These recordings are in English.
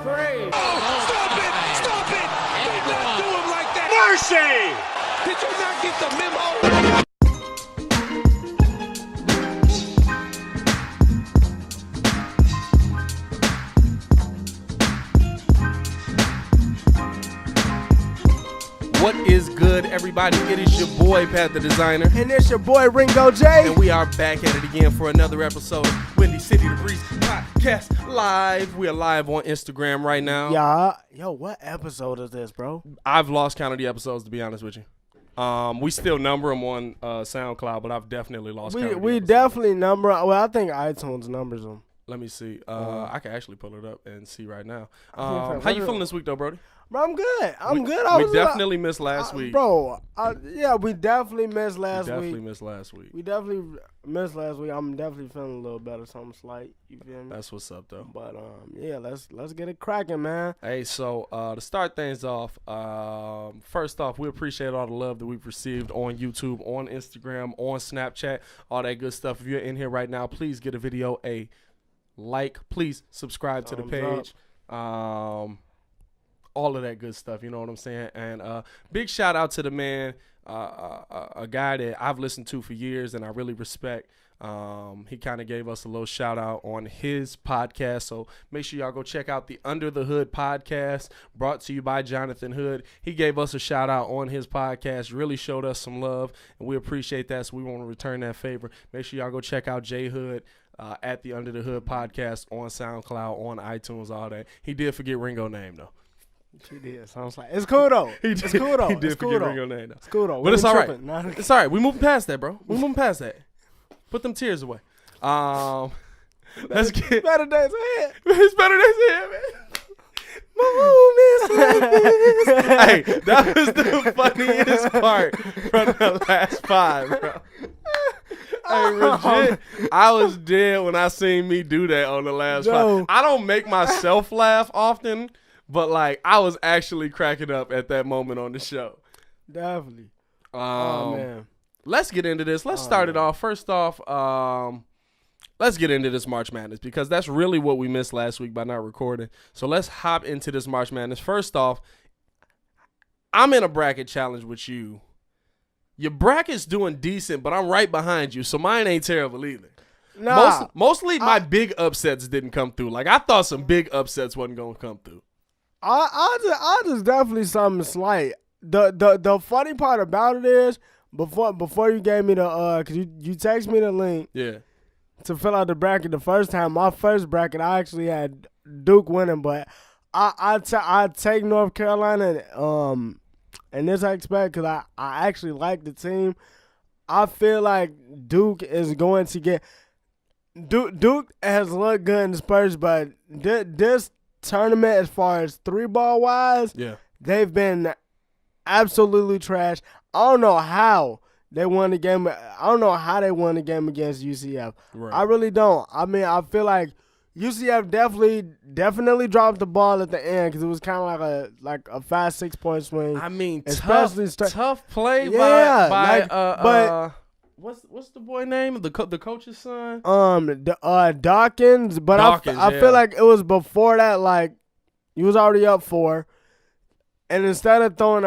three. Oh, stop it! Stop it! Do not do him like that! Mercy! Did you not get the memo? What is good, everybody? It is your boy, Pat the Designer. And it's your boy, Ringo J. And we are back at it again for another episode of Windy City, the Breeze Podcast Live. We are live on Instagram right now. Yeah. Yo, what episode is this, bro? I've lost count of the episodes, to be honest with you. We still number them on SoundCloud, but I've definitely lost count of the We episodes. definitely number. Well, I think iTunes numbers them. Let me see. I can actually pull it up and see right now. Okay, How you feeling this week, though, Brody? Bro, I'm good. I'm good. We definitely missed last week. Bro, yeah, we definitely missed last week. We definitely missed last week. I'm definitely feeling a little better, something slight. You feel me? That's what's up, though. But, yeah, let's get it cracking, man. Hey, so to start things off, first off, we appreciate all the love that we've received on YouTube, on Instagram, on Snapchat, all that good stuff. If you're in here right now, please get a video a like. Please subscribe to the page. All of that good stuff, you know what I'm saying? And big shout out to the man, a guy that I've listened to for years and I really respect. He kind of gave us a little shout out on his podcast, so make sure y'all go check out the Under the Hood podcast, brought to you by Jonathan Hood. He gave us a shout out on his podcast, really showed us some love, and we appreciate that, so we want to return that favor. Make sure y'all go check out J Hood at the Under the Hood podcast on SoundCloud, on iTunes, all that. He did forget Ringo's name, though. She did. So I was like, it's cool, though. He did forget Ringo's name, though. It's cool, though. But it's all right. It's all right. We moving past that, bro. We moving past that. Put them tears away. Let's get better days ahead. It's better days ahead, man. My moon is like this. Hey, that was the funniest part from the last five, bro. Hey, legit, I was dead when I seen me do that on the last five. I don't make myself laugh often, but like I was actually cracking up at that moment on the show. Definitely. Oh man. Let's get into this. Let's start it off. First off, let's get into this March Madness because that's really what we missed last week by not recording. So let's hop into this March Madness. First off, I'm in a bracket challenge with you. Your bracket's doing decent, but I'm right behind you, so mine ain't terrible either. Nah, mostly my big upsets didn't come through. Like I thought some big upsets wasn't gonna come through. I just definitely something slight. The funny part about it is. Before you gave me the cause you texted me the link to fill out the bracket the first time. My first bracket I actually had Duke winning, but I take North Carolina in this aspect because I actually like the team. I feel like Duke is going to get Duke has looked good in the Spurs, but this tournament as far as 3-ball wise, they've been absolutely trash. I don't know how they won the game. I don't know how they won the game against UCF. Right. I really don't. I mean, I feel like UCF definitely dropped the ball at the end because it was kind of like a 5-6 point swing. I mean, especially tough play by what's the boy name? The coach's son? Dawkins. But I feel like it was before that. Like he was already up 4. And instead of throwing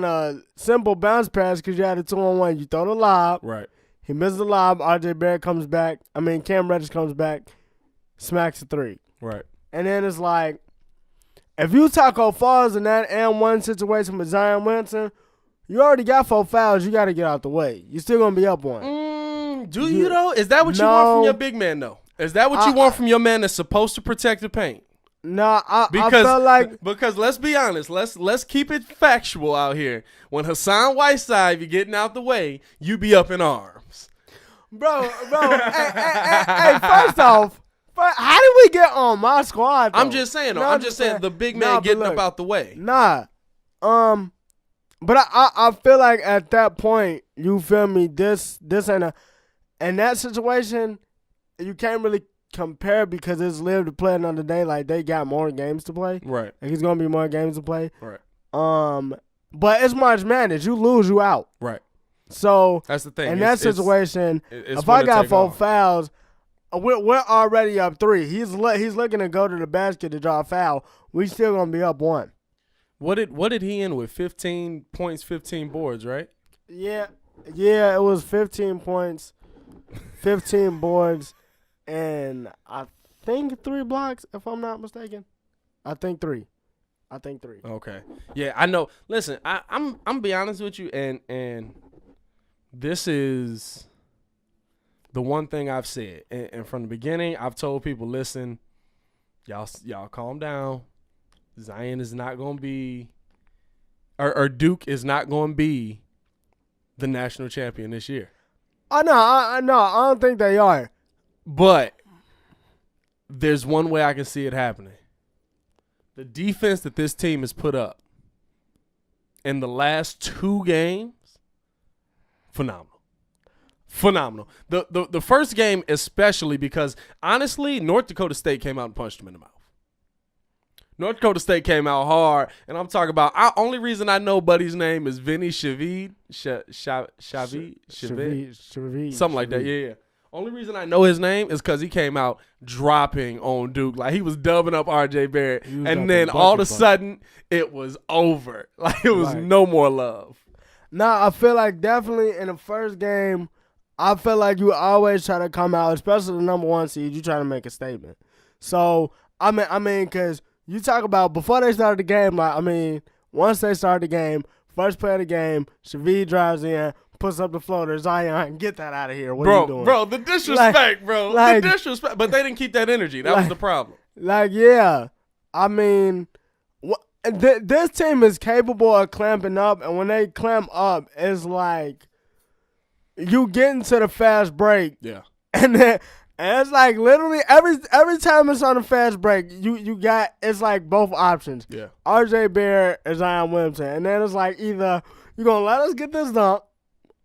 a simple bounce pass because you had a 2-on-1, you throw the lob. Right. He misses the lob. RJ Barrett comes back. Cam Reddish comes back, smacks a 3. Right. And then it's like, if you tackle Falls in that and one situation with Zion Williamson, you already got 4 fouls. You got to get out the way. You're still going to be up 1. Do you, though? Is that what you want from your big man, though? Is that what you want from your man that's supposed to protect the paint? No, I felt like because let's be honest, let's keep it factual out here. When Hassan Whiteside be getting out the way, you be up in arms, bro. hey, first off, how did we get on my squad? Though? I'm just saying, the big man getting up out the way. Nah, but I feel like at that point, you feel me? This ain't in that situation, you can't really compare because it's live to play another day. Like they got more games to play. Right. Like it's gonna be more games to play. Right. But it's March Madness. You lose, you out. Right. So that's the thing. In that situation, if I got 4 fouls, we're already up 3. He's looking to go to the basket to draw a foul. We still gonna be up 1. What did he end with? 15 points, 15 boards, right? Yeah, it was 15 points, 15 boards, and I think 3 blocks, if I'm not mistaken. I think 3. Okay. Yeah, I know. Listen, I'm be honest with you, and this is the one thing I've said. And from the beginning, I've told people, listen, y'all calm down. Zion is not going to be, or Duke is not going to be the national champion this year. Oh, no, I don't think they are. But there's one way I can see it happening. The defense that this team has put up in the last 2 games, phenomenal. The first game especially because, honestly, North Dakota State came out and punched them in the mouth. North Dakota State came out hard, and I'm talking about only reason I know Buddy's name is Vinny Shavid, something like that. Yeah. Only reason I know his name is because he came out dropping on Duke. Like, he was dubbing up RJ Barrett, and then all of a sudden, it was over. Like, it was no more love. Nah, I feel like definitely in the first game, I feel like you always try to come out, especially the number 1 seed, you try to make a statement. So, I mean, because you talk about before they started the game, once they started the game, first play of the game, Shavid drives in, puts up the floater, Zion, get that out of here. What are you doing? Bro, the disrespect, bro. The disrespect. But they didn't keep that energy. That was the problem. Yeah. I mean, this team is capable of clamping up, and when they clamp up, it's like you get into the fast break. Yeah. And it's like literally every time it's on a fast break, you got, it's like both options. Yeah. RJ Barrett or Zion Williamson. And then it's like either you're going to let us get this dunk,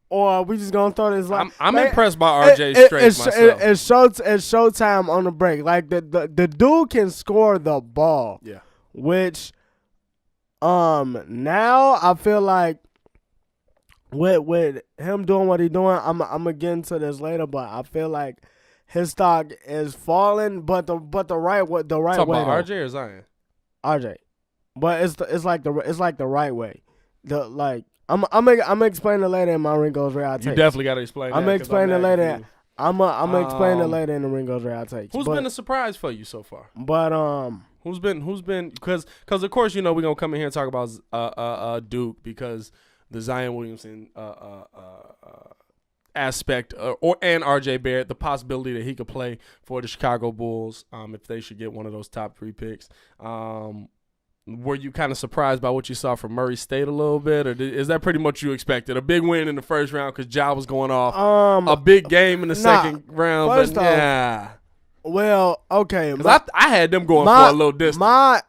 or we just gonna throw this. Like, I'm impressed by RJ's strength myself. It's showtime on the break. Like the dude can score the ball. Yeah. Which, now I feel like with him doing what he's doing, I'm gonna get into this later, but I feel like his stock is falling, but the right way. Talk way. About RJ or Zion? RJ, but it's like the right way. I'm gonna explain it later in my Ringo's Real Takes. You definitely got to explain that. I'm gonna explain it later. I'm gonna explain it later in the Ringo's Real Takes. Who's been a surprise for you so far? But who's been because of course, you know, we're gonna come in here and talk about Duke because the Zion Williamson aspect and RJ Barrett, the possibility that he could play for the Chicago Bulls if they should get one of those top 3 picks. Were you kind of surprised by what you saw from Murray State a little bit, or is that pretty much you expected? A big win in the first round because Ja was going off. A big game in the second round, but yeah. Well, okay. Because I had them going for a little distance. My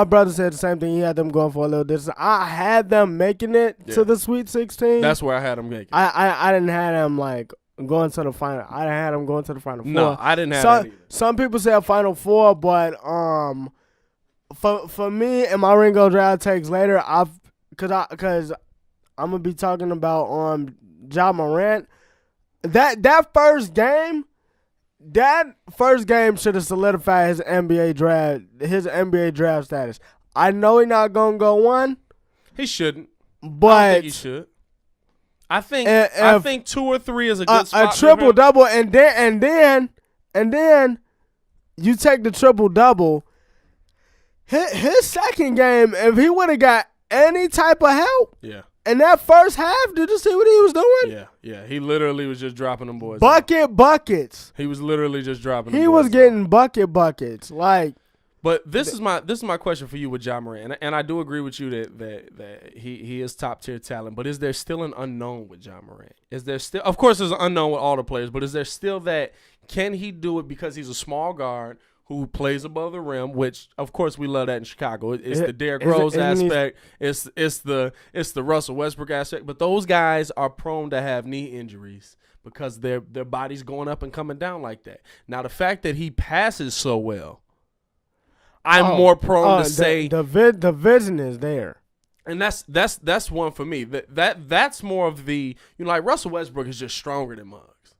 brother said the same thing. He had them going for a little distance. I had them making it to the Sweet 16. That's where I had them making. I didn't have them like going to the final. I didn't have them going to the Final Four. No, I didn't have that either. Some people said Final Four, but For me and my Ringo Drive takes later, because I'm gonna be talking about Ja Morant. That first game should have solidified his NBA draft status. I know he's not gonna go 1. He shouldn't. But I don't think he should. I think 2 or 3 is a good spot. A triple double, and then you take the triple double. His second game, if he would have got any type of help, in that first half, did you see what he was doing? Yeah. He literally was just dropping them boys. Buckets. He was literally just dropping them boys. He was getting buckets. Like, but this is my question for you with Ja Morant, and I do agree with you that he is top tier talent. But is there still an unknown with Ja Morant? Is there still? Of course, there's an unknown with all the players, but is there still that? Can he do it because he's a small guard who plays above the rim, which of course we love that in Chicago. It's the Derrick Rose aspect. It's the Russell Westbrook aspect. But those guys are prone to have knee injuries because their body's going up and coming down like that. Now the fact that he passes so well, I'm more prone to say the vision is there. And that's one for me. That's more of the, like Russell Westbrook is just stronger than Muggs.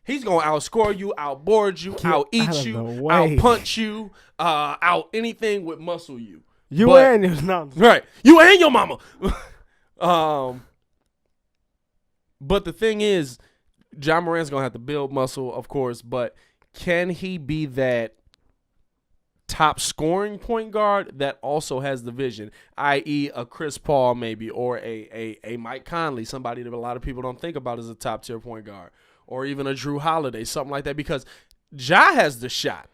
He's gonna outscore you, outboard you, out-eat you, out-punch you, out anything with muscle you. And his numbers. Right. You and your mama. But the thing is, John Morant's going to have to build muscle, of course, but can he be that top scoring point guard that also has the vision, i.e. a Chris Paul maybe, or a Mike Conley, somebody that a lot of people don't think about as a top-tier point guard, or even a Drew Holiday, something like that, because Ja has the shot.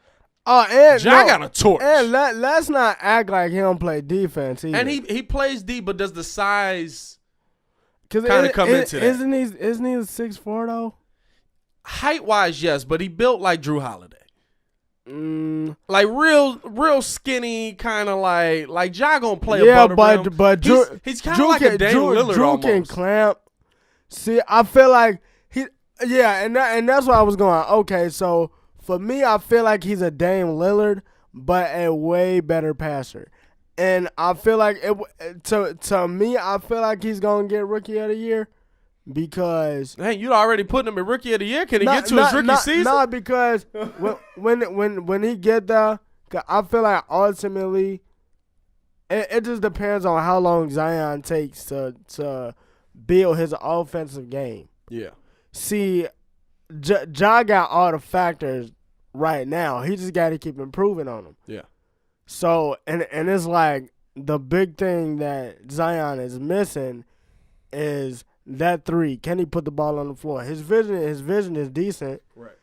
And Ja got a torch. And let's not act like he don't play defense either. And he plays D, but does the size kind of come into that? Isn't he 6'4" though? Height-wise, yes, but he built like Drew Holiday. Like real skinny, kind of like Ja gonna play a butter rim. But he's kind of like a Dame Lillard Drew almost. Can clamp. See, I feel like and that's why I was going. Okay, so for me, I feel like he's a Dame Lillard, but a way better passer. And I feel like to me, I feel like he's gonna get Rookie of the Year. Because you already putting him in Rookie of the Year. Can he get to his rookie season? No, because when he get there, I feel like ultimately it just depends on how long Zion takes to build his offensive game. Yeah. See, Ja got all the factors right now. He just got to keep improving on them. Yeah. So and it's like the big thing that Zion is missing is that three. Can he put the ball on the floor? His vision is decent. Right.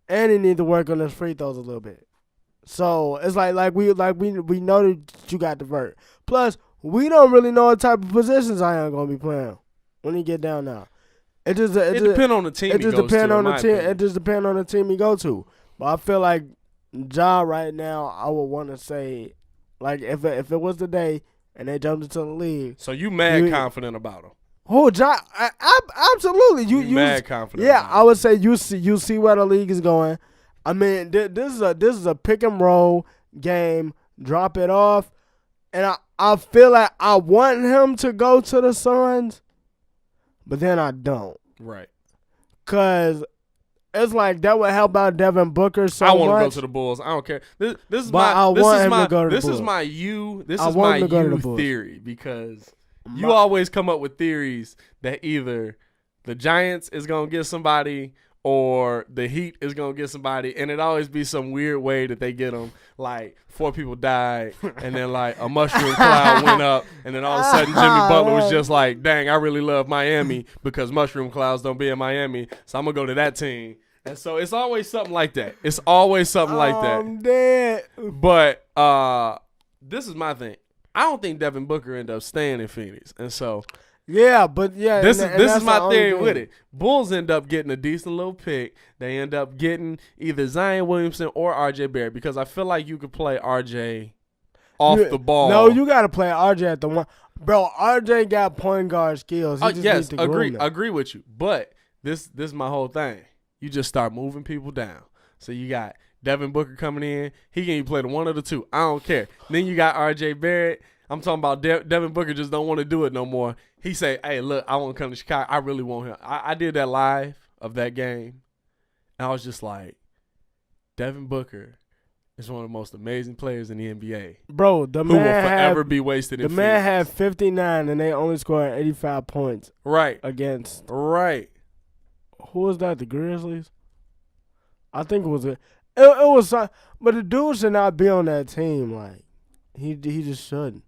And he need to work on his free throws a little bit. So it's like we know that you got the vert. Plus, we don't really know what type of positions Zion gonna be playing when he get down now. It depends on the team. It just depends on the team. It just depends on the team he go to. But I feel like Ja right now, I would want to say, like if it was the day and they jumped into the league. So you mad confident about him? Oh, Ja, absolutely. You mad confident? Yeah, I would say you see where the league is going. I mean, this is a pick and roll game. Drop it off, and I feel like I want him to go to the Suns, but then I don't. Right. Cause it's like that would help out Devin Booker so much. I want to go to the Bulls. I don't care. This is my you theory because you always come up with theories that either the Giants is going to get somebody or the Heat is going to get somebody, and it always be some weird way that they get them. Like 4 people died, and then like a mushroom cloud went up, and then all of a sudden Jimmy Butler was just like, dang, I really love Miami because mushroom clouds don't be in Miami, so I'm going to go to that team. And so it's always something like that. I'm dead. But this is my thing. I don't think Devin Booker ended up staying in Phoenix. And so this is my theory with it. Bulls end up getting a decent little pick. They end up getting either Zion Williamson or RJ Barrett because I feel like you could play RJ off the ball. No, you got to play RJ at the one. Bro, RJ got point guard skills. Yes, agree with you. But this is my whole thing. You just start moving people down. So you got Devin Booker coming in. He can even play the one or the two. I don't care. Then you got RJ Barrett. I'm talking about Devin Booker just don't want to do it no more. He say, hey, look, I want to come to Chicago. I really want him. I did that live of that game. And I was just like, Devin Booker is one of the most amazing players in the NBA. Bro, who will forever be wasted in Phoenix. The man had 59 and they only scored 85 points. Right. Against. Right. Who was that? The Grizzlies? I think it was it was, but the dude should not be on that team. Like he just shouldn't.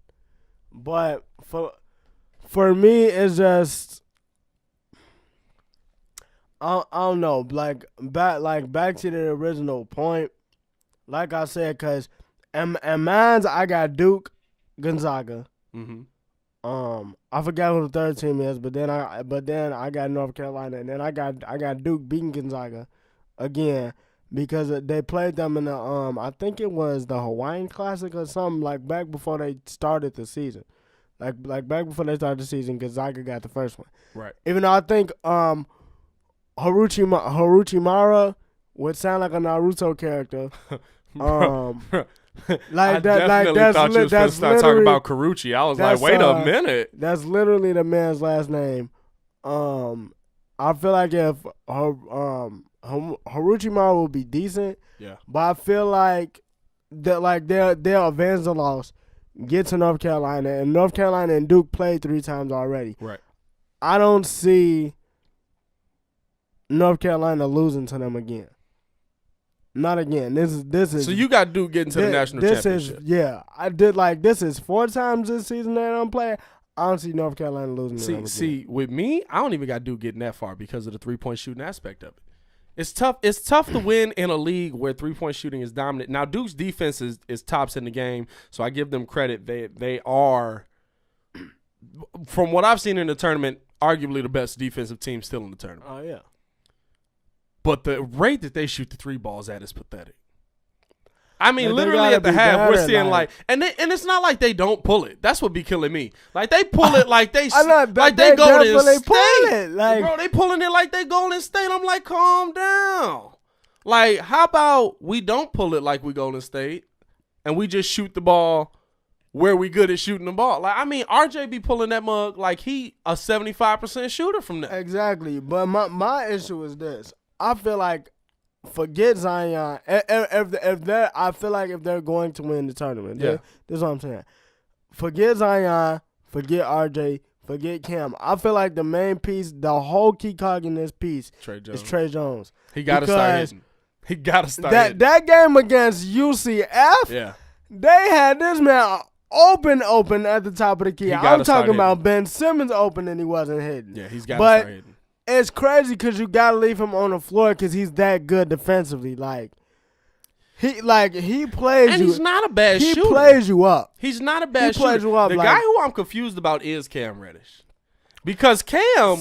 But for me, it's just I don't know. Like back to the original point. Like I said, cause and mine's I got Duke, Gonzaga. Mm-hmm. I forgot who the third team is, but then I got North Carolina, and then I got Duke beating Gonzaga again because they played them in the I think it was the Hawaiian Classic or something like back before they started the season, like back before they started the season. Gonzaga got the first one, right? Even though I think Haruchimara would sound like a Naruto character. Like that, I definitely thought you was going to start talking about Karuchi. I was like, wait a minute. That's literally the man's last name. I feel like if Haruchimara will be decent. Yeah. But I feel like they'll avenge the loss, get to North Carolina, and North Carolina and Duke played 3 times already. Right. I don't see North Carolina losing to them again. Not again. This is. So you got Duke getting to the national championship. This is 4 times this season that I'm playing. I don't see North Carolina losing to them again. See, with me, I don't even got Duke getting that far because of the 3-point shooting aspect of it. It's tough. It's tough to win in a league where 3-point shooting is dominant. Now Duke's defense is tops in the game, so I give them credit. They are, from what I've seen in the tournament, arguably the best defensive team still in the tournament. Oh yeah. But the rate that they shoot the 3 balls at is pathetic. I mean, But literally at the half, we're seeing and it's not like they don't pull it. That's what be killing me. Like they pull it like they Golden State. Bro, they pulling it like they Golden State. I'm like, calm down. Like, how about we don't pull it like we Golden State, and we just shoot the ball where we good at shooting the ball? Like, I mean, RJ be pulling that mug like he a 75% shooter from there. Exactly. But my issue is this. I feel like. Forget Zion. I feel like if they're going to win the tournament, this is what I'm saying. Forget Zion. Forget RJ. Forget Cam. I feel like the main piece, the whole key cog in this piece, is Trey Jones. He got to start hitting. He got to start hitting. That game against UCF, they had this man open at the top of the key. I'm talking about Ben Simmons open and he wasn't hitting. Yeah, he's got to start hitting. It's crazy because you gotta leave him on the floor because he's that good defensively. He plays and you. He's not a bad shooter. He plays you up. He's not a bad shooter. Plays you up, the guy who I'm confused about is Cam Reddish, because Cam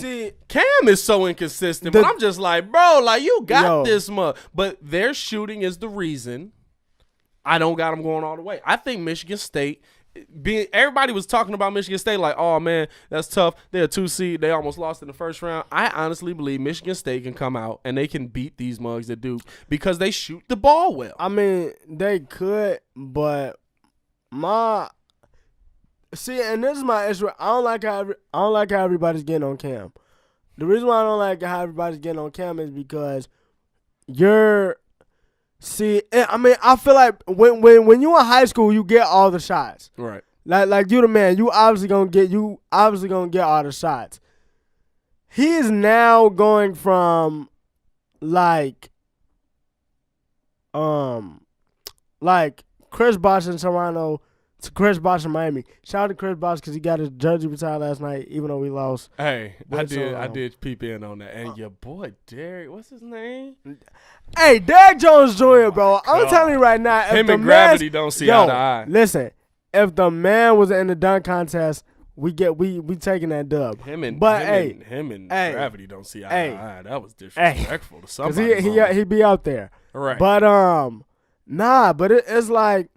is so inconsistent. But I'm just like, bro, like you got this much. But their shooting is the reason I don't got them going all the way. I think Michigan State. Everybody was talking about Michigan State like, oh man, that's tough. They're a 2 seed. They almost lost in the first round. I honestly believe Michigan State can come out and they can beat these mugs at Duke because they shoot the ball well. I mean, they could, but and this is my issue. I don't like how everybody's getting on Cam. The reason why I don't like how everybody's getting on Cam is because I feel like when you in high school, you get all the shots. Right. Like you the man, you obviously gonna get all the shots. He is now going from like Chris Bosh in Toronto to Chris Bosh in Miami. Shout out to Chris Bosh because he got his jersey retired last night, even though we lost. Hey, I did peep in on that. And your boy Derek, what's his name? Hey, Derek Jones Jr., bro. I'm telling you right now, if him the and Gravity don't see eye to eye. Listen, if the man was in the dunk contest, we taking that dub. Him and Gravity don't see eye to eye. That was disrespectful to somebody. Because he be out there. Right. But but it's like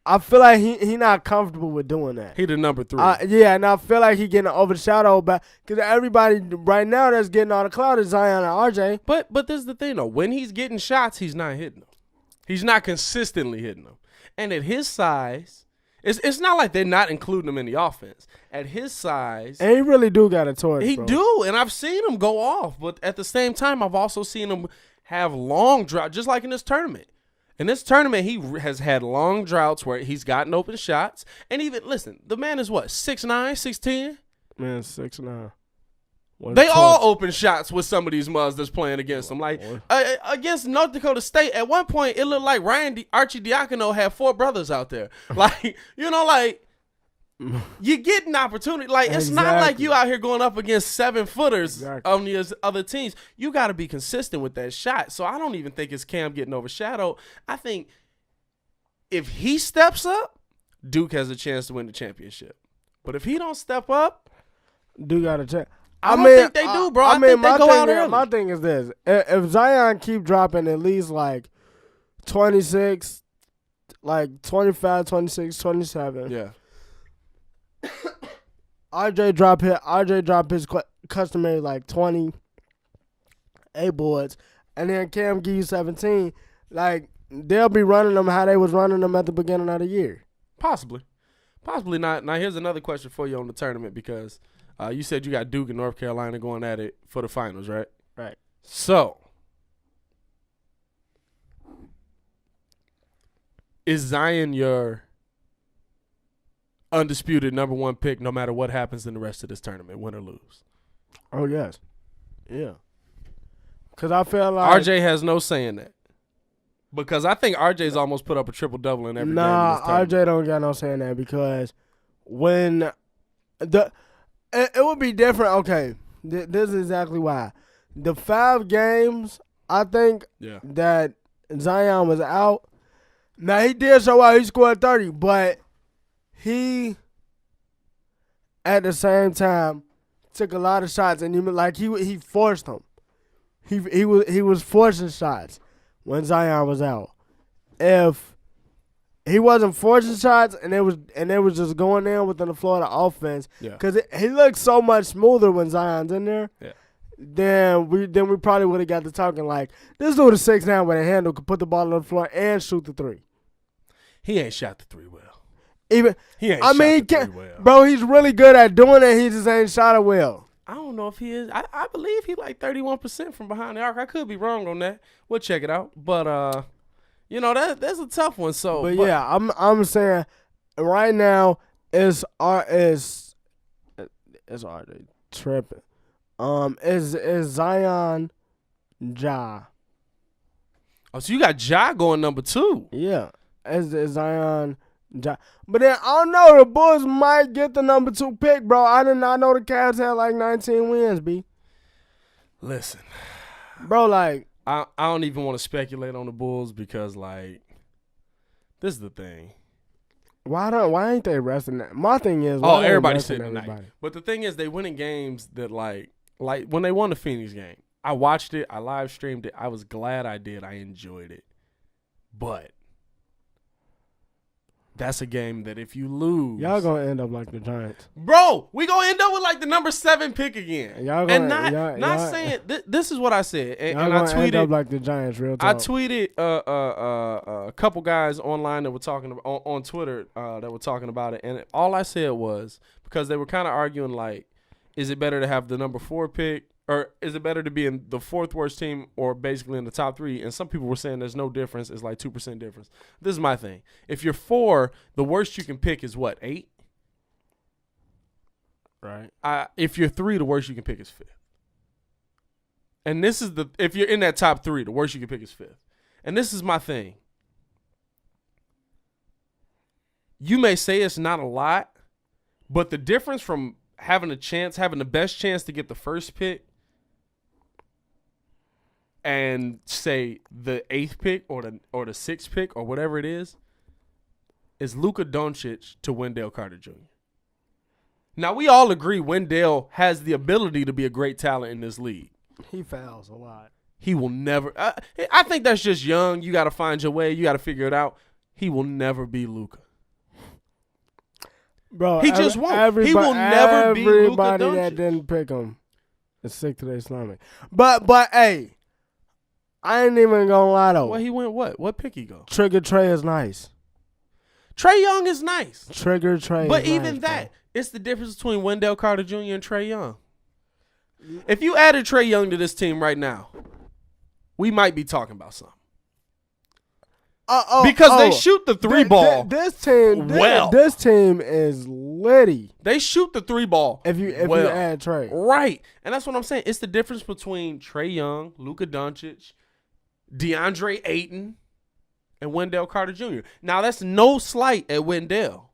I feel like he not comfortable with doing that. He the number 3. And I feel like he getting overshadowed by because everybody right now that's getting all the clout is Zion and RJ. But this is the thing though. When he's getting shots, he's not hitting them. He's not consistently hitting them. And at his size, it's not like they're not including him in the offense. At his size, and he really do got a torch. He do, and I've seen him go off. But at the same time, I've also seen him have long droughts, just like in this tournament. In this tournament, he has had long droughts where he's gotten open shots. And even, listen, the man is what, 6'9", 6'10"? Man, 6'9". They all open shots with some of these mugs that's playing against them. Like, against North Dakota State, at one point, it looked like Archie Diacono had 4 brothers out there. Like, you get an opportunity. Like, it's not like you out here going up against 7-footers on these other teams. You got to be consistent with that shot. So I don't even think it's Cam getting overshadowed. I think if he steps up, Duke has a chance to win the championship. But if he don't step up, Duke got a chance. I don't think they do, bro. I think they go out early. My thing is this. If Zion keep dropping at least like 26, like 25, 26, 27. Yeah. RJ drop his customary like 28 boards, and then Cam give you 17. Like they'll be running them how they was running them at the beginning of the year. Possibly not. Now here's another question for you on the tournament because you said you got Duke and North Carolina going at it for the finals, right? Right. So, is Zion your undisputed number one pick no matter what happens in the rest of this tournament, win or lose? Oh, yes. Yeah. Because I feel like RJ has no say in that. Because I think RJ's almost put up a triple-double in every game in this tournament. RJ don't got no say in that because when it would be different. Okay, this is exactly why. The 5 games, I think that Zion was out. Now, he did show out. He scored 30, but he, at the same time, took a lot of shots, and he forced them. He was forcing shots when Zion was out. If he wasn't forcing shots and it was just going in within the flow of the offense, because he looks so much smoother when Zion's in there. Yeah. Then we probably would have got to talking like this dude is 6'9" with a handle, could put the ball on the floor and shoot the 3. He ain't shot the 3 well. Bro, he's really good at doing it. He just ain't shot it well. I don't know if he is. I believe he like 31% from behind the arc. I could be wrong on that. We'll check it out. But that's a tough one. So, yeah, I'm saying right now is RJ tripping. Is Zion Ja? Oh, so you got Ja going number 2. Yeah, is Zion Ja? But then I don't know. The Bulls might get the number 2 pick, bro. I did not know the Cavs had like 19 wins, B. Listen, bro, like I don't even want to speculate on the Bulls because like this is the thing. Why ain't they resting that? My thing is, everybody's sitting tonight. But the thing is, they winning games that like when they won the Phoenix game, I watched it, I live streamed it, I was glad I did, I enjoyed it, but that's a game that if you lose, y'all gonna end up like the Giants, bro. We gonna end up with like the number 7 pick again. Y'all gonna, and not saying this is what I said, and I tweeted end up like the Giants. Real talk. I tweeted a couple guys online that were talking on Twitter that were talking about it, and all I said was because they were kind of arguing like, is it better to have the number 4 pick? Or is it better to be in the 4th worst team or basically in the top 3? And some people were saying there's no difference. It's like 2% difference. This is my thing. If you're 4, the worst you can pick is what, 8? Right. If you're 3, the worst you can pick is 5th. And this is if you're in that top 3, the worst you can pick is 5th. And this is my thing. You may say it's not a lot, but the difference from having the best chance to get the first pick and say the 8th pick or the 6th pick or whatever it is Luka Doncic to Wendell Carter Jr. Now, we all agree Wendell has the ability to be a great talent in this league. He fouls a lot. He will never I think that's just young. You got to find your way. You got to figure it out. He will never be Luka. Bro, he just won't. He will never be Luka Doncic. Everybody that didn't pick him is sick to the Islamic. But hey, I ain't even gonna lie though. Well, he went what? What pick he go? Trigger Trey is nice. Trae Young is nice. Trigger Trey but is even nice, that, bro. It's the difference between Wendell Carter Jr. and Trae Young. If you added Trae Young to this team right now, we might be talking about something. Because they shoot the 3 ball. This team is litty. They shoot the 3 ball. If you add Trey, right, and that's what I'm saying. It's the difference between Trae Young, Luka Doncic, DeAndre Ayton, and Wendell Carter Jr. Now that's no slight at Wendell,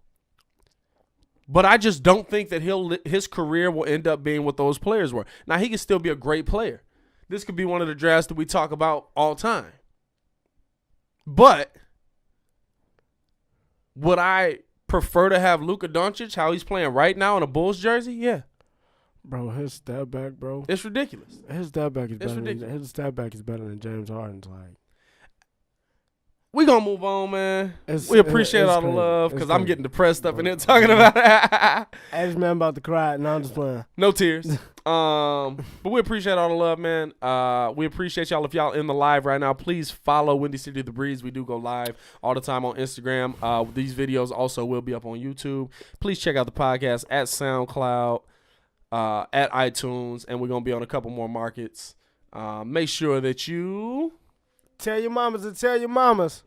but I just don't think that his career will end up being what those players were. Now he can still be a great player. This could be one of the drafts that we talk about all time. But would I prefer to have Luka Doncic, how he's playing right now in a Bulls jersey? Yeah. Bro, his step back, bro. It's ridiculous. His step back is better than James Harden's. Like, we gonna move on, man. We appreciate all the love because I'm getting depressed up in here talking about it. This man about to cry. No, I'm just playing. No tears. But we appreciate all the love, man. We appreciate y'all. If y'all in the live right now, please follow Windy City The Breeze. We do go live all the time on Instagram. These videos also will be up on YouTube. Please check out the podcast at SoundCloud, at iTunes, and we're gonna be on a couple more markets. Make sure that you tell your mamas and tell your mamas.